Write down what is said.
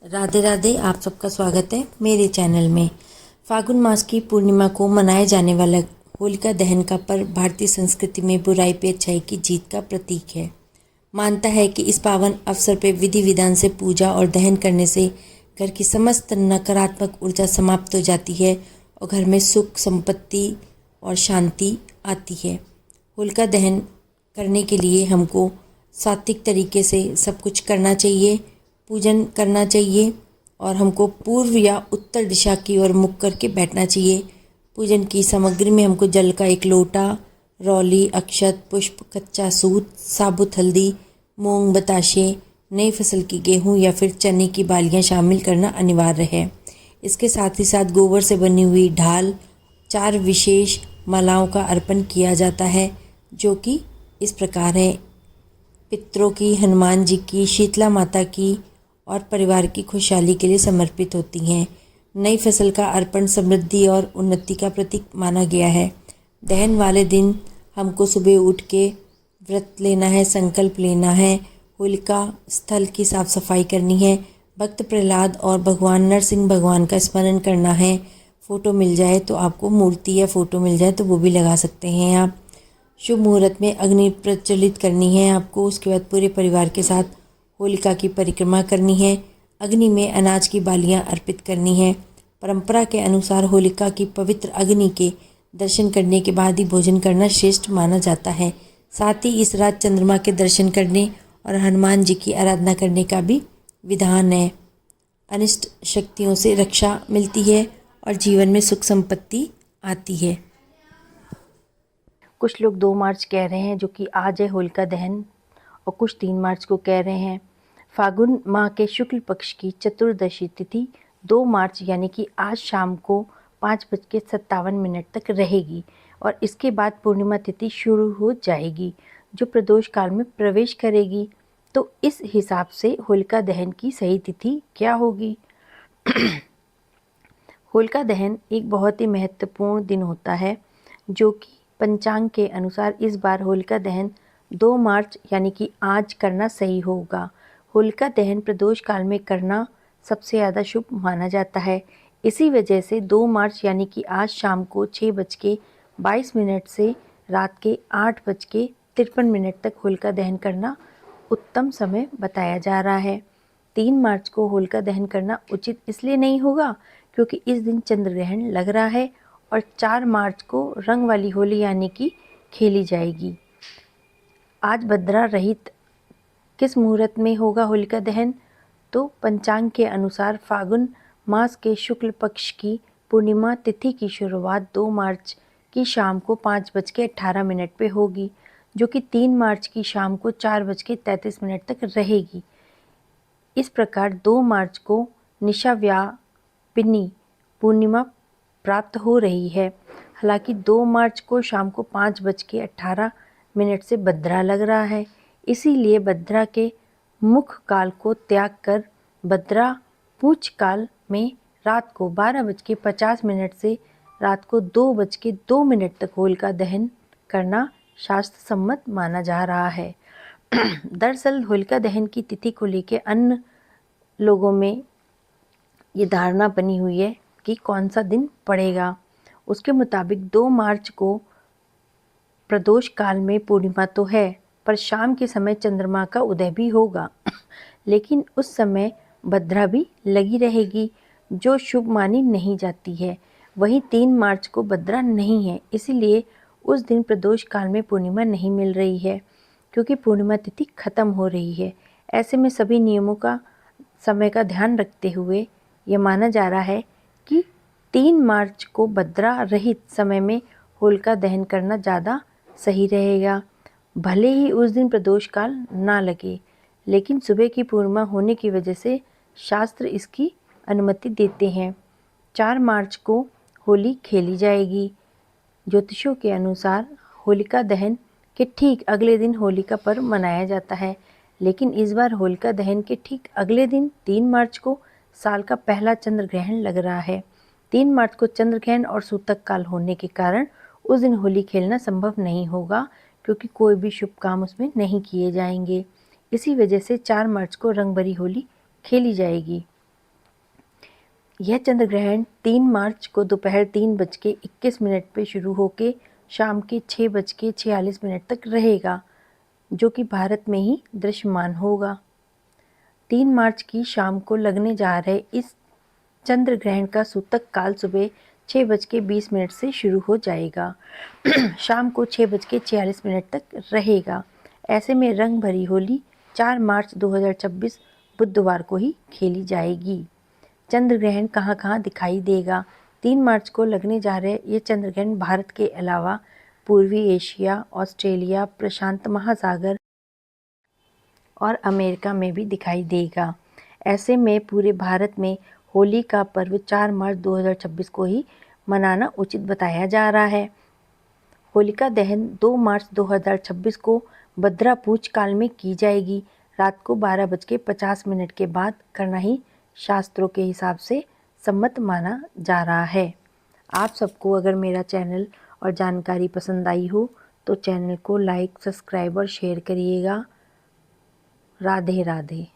राधे राधे। आप सबका स्वागत है मेरे चैनल में। फागुन मास की पूर्णिमा को मनाए जाने वाला होलिका दहन का पर्व भारतीय संस्कृति में बुराई पे अच्छाई की जीत का प्रतीक है। मानता है कि इस पावन अवसर पे विधि विधान से पूजा और दहन करने से घर की समस्त नकारात्मक ऊर्जा समाप्त हो जाती है और घर में सुख संपत्ति और शांति आती है। होलिका दहन करने के लिए हमको सात्विक तरीके से सब कुछ करना चाहिए, पूजन करना चाहिए और हमको पूर्व या उत्तर दिशा की ओर मुख करके बैठना चाहिए। पूजन की सामग्री में हमको जल का एक लोटा, रौली, अक्षत, पुष्प, कच्चा सूत, साबुत हल्दी, मूंग, बताशे, नई फसल की गेहूं या फिर चने की बालियां शामिल करना अनिवार्य है। इसके साथ ही साथ गोबर से बनी हुई ढाल, 4 विशेष मालाओं का अर्पण किया जाता है, जो कि इस प्रकार है। पितरों की, हनुमान जी की, शीतला माता की और परिवार की खुशहाली के लिए समर्पित होती हैं। नई फसल का अर्पण समृद्धि और उन्नति का प्रतीक माना गया है। दहन वाले दिन हमको सुबह उठ के व्रत लेना है, संकल्प लेना है, होलिका स्थल की साफ सफाई करनी है, भक्त प्रहलाद और भगवान नरसिंह भगवान का स्मरण करना है। फ़ोटो मिल जाए तो आपको, मूर्ति या फ़ोटो मिल जाए तो वो भी लगा सकते हैं आप। शुभ मुहूर्त में अग्नि प्रज्वलित करनी है आपको। उसके बाद पूरे परिवार के साथ होलिका की परिक्रमा करनी है। अग्नि में अनाज की बालियां अर्पित करनी है। परंपरा के अनुसार होलिका की पवित्र अग्नि के दर्शन करने के बाद ही भोजन करना श्रेष्ठ माना जाता है। साथ ही इस रात चंद्रमा के दर्शन करने और हनुमान जी की आराधना करने का भी विधान है। अनिष्ट शक्तियों से रक्षा मिलती है और जीवन में सुख संपत्ति आती है। कुछ लोग 2 मार्च कह रहे हैं, जो कि आज है होलिका दहन, और कुछ 3 मार्च को कह रहे हैं। फागुन माह के शुक्ल पक्ष की चतुर्दशी तिथि 2 मार्च यानी कि आज शाम को 5:57 तक रहेगी और इसके बाद पूर्णिमा तिथि शुरू हो जाएगी, जो प्रदोष काल में प्रवेश करेगी। तो इस हिसाब से होलिका दहन की सही तिथि क्या होगी? होलिका दहन एक बहुत ही महत्वपूर्ण दिन होता है, जो कि पंचांग के अनुसार इस बार होलिका दहन 2 मार्च यानी कि आज करना सही होगा। होलिका दहन प्रदोष काल में करना सबसे ज़्यादा शुभ माना जाता है। इसी वजह से 2 मार्च यानी कि आज शाम को 6:22 से रात के 8:53 तक होलिका दहन करना उत्तम समय बताया जा रहा है। 3 मार्च को होलिका दहन करना उचित इसलिए नहीं होगा क्योंकि इस दिन चंद्र ग्रहण लग रहा है और 4 मार्च को रंग वाली होली यानी कि खेली जाएगी। आज भद्रा रहित किस मुहूर्त में होगा होलिका दहन? तो पंचांग के अनुसार फागुन मास के शुक्ल पक्ष की पूर्णिमा तिथि की शुरुआत 2 मार्च की शाम को 5:18 पे होगी, जो कि 3 मार्च की शाम को 4:33 तक रहेगी। इस प्रकार 2 मार्च को निशाव्यापिनी पूर्णिमा प्राप्त हो रही है। हालांकि 2 मार्च को शाम को 5:18 से भद्रा लग रहा है, इसीलिए भद्रा के मुख काल को त्याग कर भद्रा पूछ काल में रात को 12:50 से रात को 2:02 तक होलिका दहन करना शास्त्र सम्मत माना जा रहा है। दरअसल होलिका दहन की तिथि को लेकर अन्य लोगों में ये धारणा बनी हुई है कि कौन सा दिन पड़ेगा। उसके मुताबिक 2 मार्च को प्रदोष काल में पूर्णिमा तो है, पर शाम के समय चंद्रमा का उदय भी होगा, लेकिन उस समय भद्रा भी लगी रहेगी, जो शुभ मानी नहीं जाती है। वहीं 3 मार्च को भद्रा नहीं है, इसीलिए उस दिन प्रदोष काल में पूर्णिमा नहीं मिल रही है, क्योंकि पूर्णिमा तिथि खत्म हो रही है। ऐसे में सभी नियमों का समय का ध्यान रखते हुए यह माना जा रहा है कि 3 मार्च को भद्रा रहित समय में होलिका दहन करना ज़्यादा सही रहेगा। भले ही उस दिन प्रदोष काल ना लगे, लेकिन सुबह की पूर्णिमा होने की वजह से शास्त्र इसकी अनुमति देते हैं। 4 मार्च को होली खेली जाएगी। ज्योतिषों के अनुसार होलिका दहन के ठीक अगले दिन होली का पर्व मनाया जाता है, लेकिन इस बार होलिका दहन के ठीक अगले दिन 3 मार्च को साल का पहला चंद्र ग्रहण लग रहा है। 3 मार्च को चंद्र ग्रहण और सूतक काल होने के कारण उस दिन होली खेलना संभव नहीं होगा, क्योंकि कोई भी शुभ काम उसमें नहीं किए जाएंगे। इसी वजह से 4 मार्च को रंग भरी होली खेली जाएगी। यह चंद्र ग्रहण 3 मार्च को दोपहर 3:21 पे शुरू होकर शाम के 6:46 तक रहेगा, जो कि भारत में ही दृश्यमान होगा। 3 मार्च की शाम को लगने जा रहे इस चंद्र ग्रहण का सूतक काल सुबह 6:20 से शुरू हो जाएगा। शाम को 6:46 तक रहेगा। ऐसे में रंग भरी होली 4 मार्च 2026 बुधवार को ही खेली जाएगी। चंद्र ग्रहण कहाँ कहाँ दिखाई देगा? 3 मार्च को लगने जा रहे ये चंद्र ग्रहण भारत के अलावा पूर्वी एशिया, ऑस्ट्रेलिया, प्रशांत महासागर और अमेरिका में भी दिखाई देगा। ऐसे में पूरे भारत में होली का पर्व 4 मार्च 2026 को ही मनाना उचित बताया जा रहा है। होलिका दहन 2 मार्च 2026 को भद्रा पूज काल में की जाएगी। रात को 12:50 के बाद करना ही शास्त्रों के हिसाब से सम्मत माना जा रहा है। आप सबको अगर मेरा चैनल और जानकारी पसंद आई हो तो चैनल को लाइक, सब्सक्राइब और शेयर करिएगा। राधे राधे।